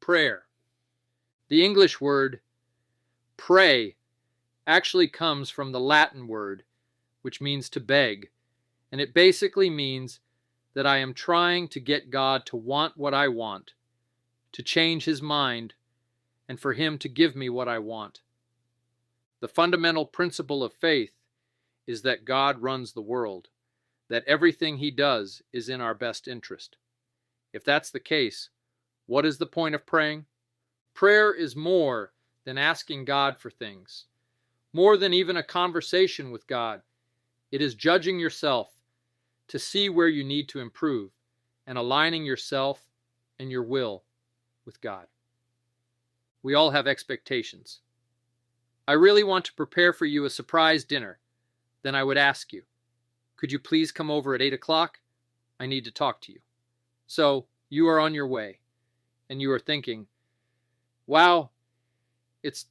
Prayer. The English word pray actually comes from the Latin word, which means to beg, and it basically means that I am trying to get God to want what I want, to change his mind, and for him to give me what I want. The fundamental principle of faith is that God runs the world, that everything he does is in our best interest. If that's the case, what is the point of praying? Prayer is more than asking God for things, more than even a conversation with God. It is judging yourself to see where you need to improve and aligning yourself and your will with God. We all have expectations. I really want to prepare for you a surprise dinner. Then I would ask you, could you please come over at 8 o'clock? I need to talk to you. So you are on your way, and you are thinking, wow, it's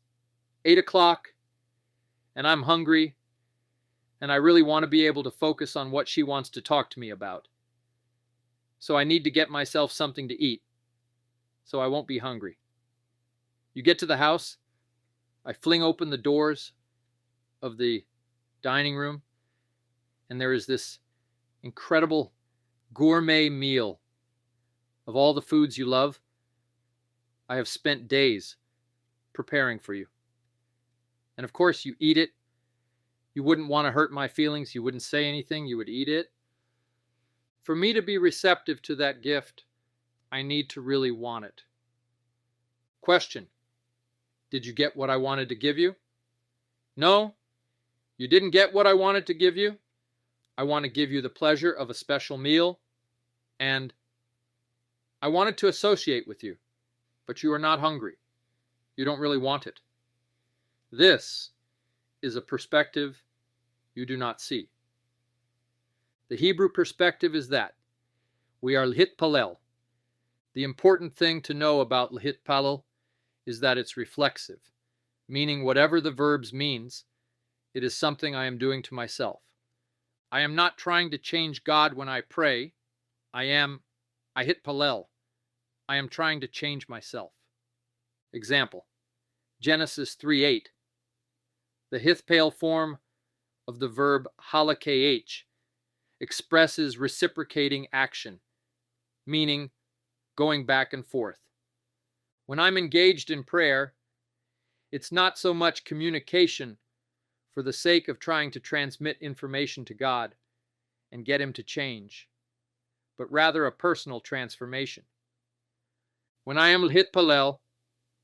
8 o'clock, and I'm hungry, and I really want to be able to focus on what she wants to talk to me about. So I need to get myself something to eat, so I won't be hungry. You get to the house, I fling open the doors of the dining room, and there is this incredible gourmet meal of all the foods you love. I have spent days preparing for you. And of course, you eat it. You wouldn't want to hurt my feelings. You wouldn't say anything. You would eat it. For me to be receptive to that gift, I need to really want it. Question: did you get what I wanted to give you? No, you didn't get what I wanted to give you. I want to give you the pleasure of a special meal, and I wanted to associate with you, but you are not hungry. You don't really want it. This is a perspective you do not see. The Hebrew perspective is that we are l'hitpalel. The important thing to know about l'hitpalel is that it's reflexive, meaning whatever the verbs means, it is something I am doing to myself. I am not trying to change God when I pray. I hitpalel. I am trying to change myself. Example, Genesis 3:8. The hithpale form of the verb halakeh expresses reciprocating action, meaning going back and forth. When I'm engaged in prayer, it's not so much communication for the sake of trying to transmit information to God and get him to change, but rather a personal transformation. When I am l'hitpalel,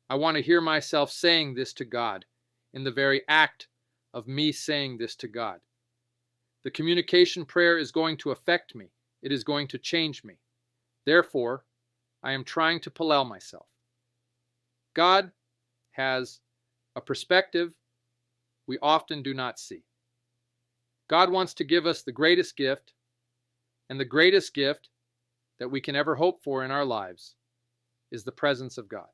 I want to hear myself saying this to God in the very act of me saying this to God. The communication prayer is going to affect me. It is going to change me. Therefore, I am trying to palel myself. God has a perspective we often do not see. God wants to give us the greatest gift, and the greatest gift that we can ever hope for in our lives is the presence of God.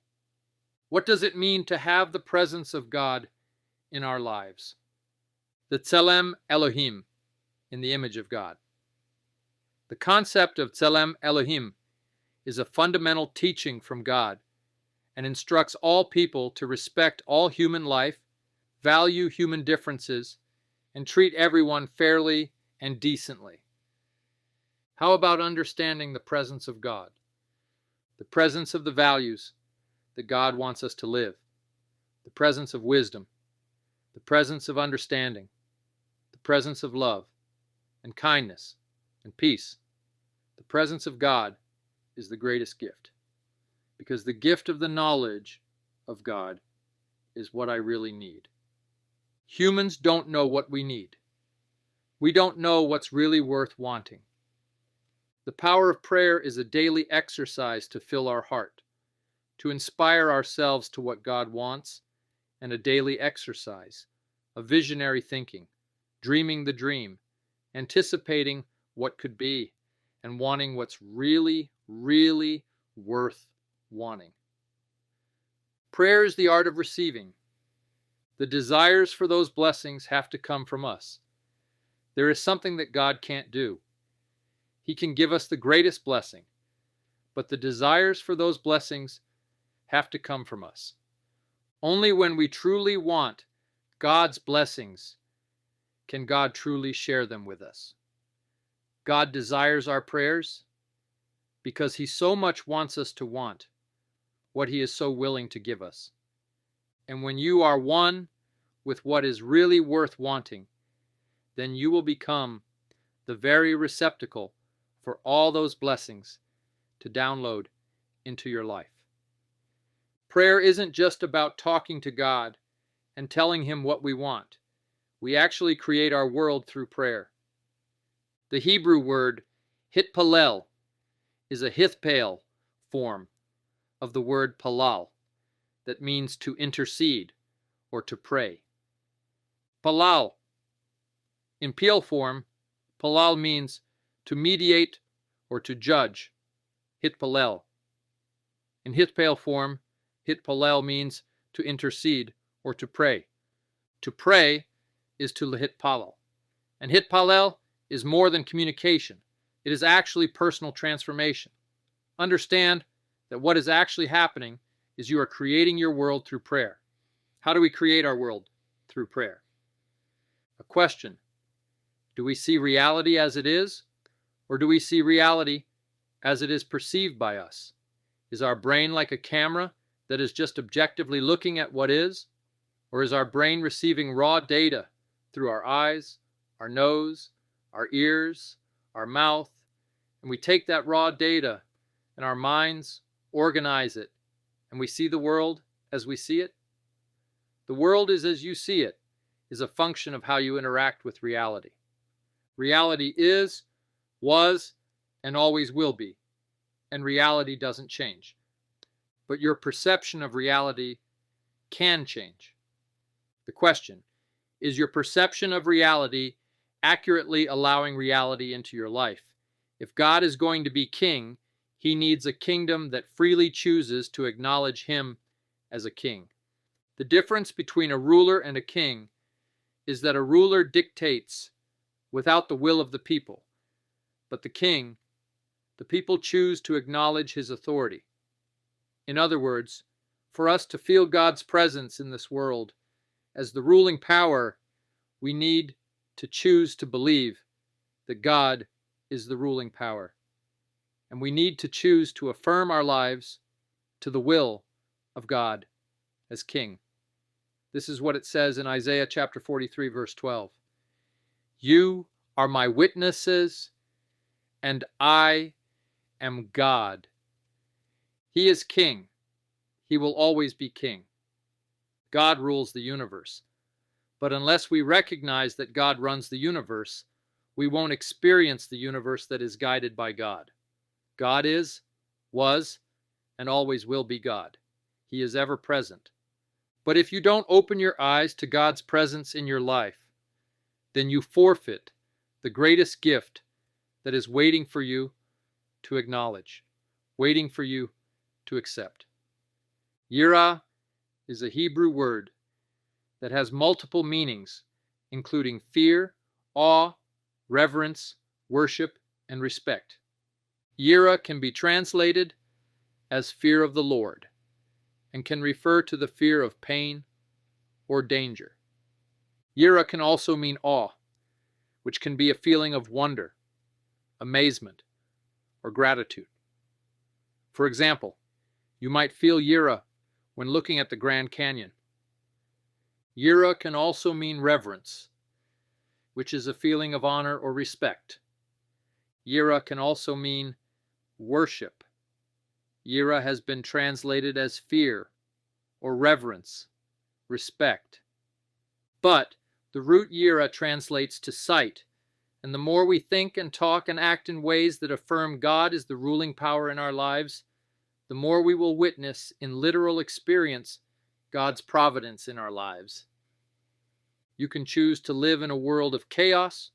What does it mean to have the presence of God in our lives? The Tselem Elohim, in the image of God. The concept of Tselem Elohim is a fundamental teaching from God and instructs all people to respect all human life, value human differences, and treat everyone fairly and decently. How about understanding the presence of God? The presence of the values that God wants us to live, the presence of wisdom, the presence of understanding, the presence of love and kindness and peace. The presence of God is the greatest gift, because the gift of the knowledge of God is what I really need. Humans don't know what we need. We don't know what's really worth wanting. The power of prayer is a daily exercise to fill our heart, to inspire ourselves to what God wants, and a daily exercise of visionary thinking, dreaming the dream, anticipating what could be, and wanting what's really, really worth wanting. Prayer is the art of receiving. The desires for those blessings have to come from us. There is something that God can't do. He can give us the greatest blessing, but the desires for those blessings have to come from us. Only when we truly want God's blessings can God truly share them with us. God desires our prayers because He so much wants us to want what He is so willing to give us. And when you are one with what is really worth wanting, then you will become the very receptacle for all those blessings to download into your life. Prayer isn't just about talking to God and telling Him what we want. We actually create our world through prayer. The Hebrew word hitpalel is a hithpale form of the word palal that means to intercede or to pray. Palal, in Peel form, palal means to mediate or to judge, hitpalel. In hitpale form, hitpalel means to intercede or to pray. To pray is to hitpalel. And hitpalel is more than communication. It is actually personal transformation. Understand that what is actually happening is you are creating your world through prayer. How do we create our world? Through prayer. A question: do we see reality as it is, or do we see reality as it is perceived by us? Is our brain like a camera that is just objectively looking at what is, or is our brain receiving raw data through our eyes, our nose, our ears, our mouth, and we take that raw data and our minds organize it, and we see the world as we see it? The world is as you see it is a function of how you interact with reality. Reality is, was, and always will be, and reality doesn't change. But your perception of reality can change. The question: is your perception of reality accurately allowing reality into your life? If God is going to be king, He needs a kingdom that freely chooses to acknowledge Him as a king. The difference between a ruler and a king is that a ruler dictates without the will of the people, but the king, the people choose to acknowledge his authority. In other words, for us to feel God's presence in this world as the ruling power, we need to choose to believe that God is the ruling power. And we need to choose to affirm our lives to the will of God as king. This is what it says in Isaiah chapter 43, verse 12. You are my witnesses, and I am God. He is king. He will always be king. God rules the universe. But unless we recognize that God runs the universe, we won't experience the universe that is guided by God. God is, was, and always will be God. He is ever present. But if you don't open your eyes to God's presence in your life, then you forfeit the greatest gift that is waiting for you to acknowledge, waiting for you to accept. Yirah is a Hebrew word that has multiple meanings, including fear, awe, reverence, worship, and respect. Yirah can be translated as fear of the Lord and can refer to the fear of pain or danger. Yirah can also mean awe, which can be a feeling of wonder, amazement, or gratitude. For example, you might feel yirah when looking at the Grand Canyon. Yirah can also mean reverence, which is a feeling of honor or respect. Yirah can also mean worship. Yirah has been translated as fear or reverence, respect. But the root yirah translates to sight, and the more we think and talk and act in ways that affirm God is the ruling power in our lives, the more we will witness in literal experience God's providence in our lives. You can choose to live in a world of chaos,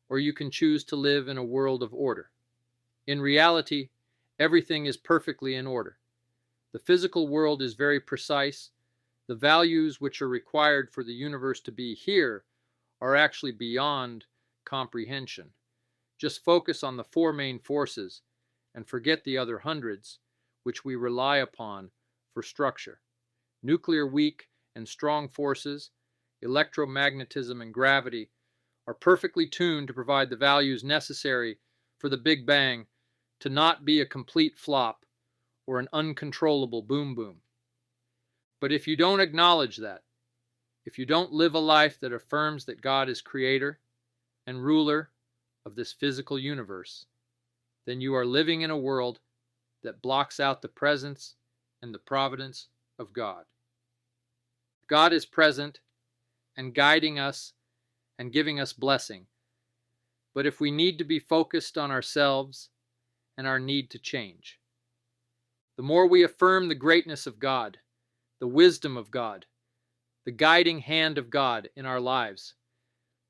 or you can choose to live in a world of order. In reality, everything is perfectly in order. The physical world is very precise. The values which are required for the universe to be here are actually beyond comprehension. Just focus on the four main forces and forget the other hundreds which we rely upon for structure. Nuclear weak and strong forces, electromagnetism, and gravity are perfectly tuned to provide the values necessary for the Big Bang to not be a complete flop or an uncontrollable boom boom. But if you don't acknowledge that, if you don't live a life that affirms that God is creator and ruler of this physical universe, then you are living in a world that blocks out the presence and the providence of God. God is present and guiding us and giving us blessing. But if we need to be focused on ourselves and our need to change, the more we affirm the greatness of God, the wisdom of God, the guiding hand of God in our lives,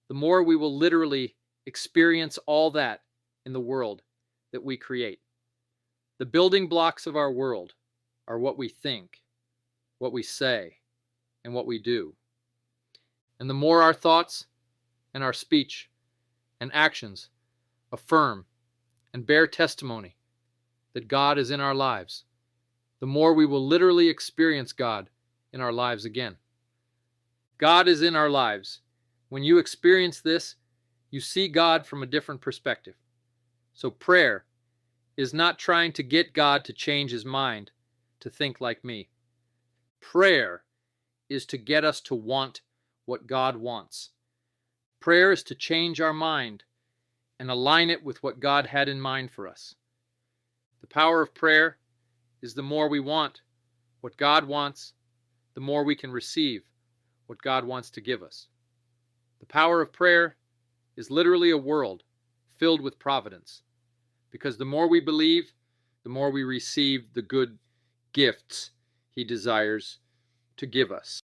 the more we will literally experience all that in the world that we create. The building blocks of our world are what we think, what we say, and what we do. And the more our thoughts and our speech and actions affirm and bear testimony that God is in our lives, the more we will literally experience God in our lives again. God is in our lives. When you experience this, you see God from a different perspective. So prayer is not trying to get God to change his mind to think like me. Prayer is to get us to want what God wants. Prayer is to change our mind and align it with what God had in mind for us. The power of prayer is the more we want what God wants, the more we can receive what God wants to give us. The power of prayer is literally a world filled with providence, because the more we believe, the more we receive the good gifts he desires to give us.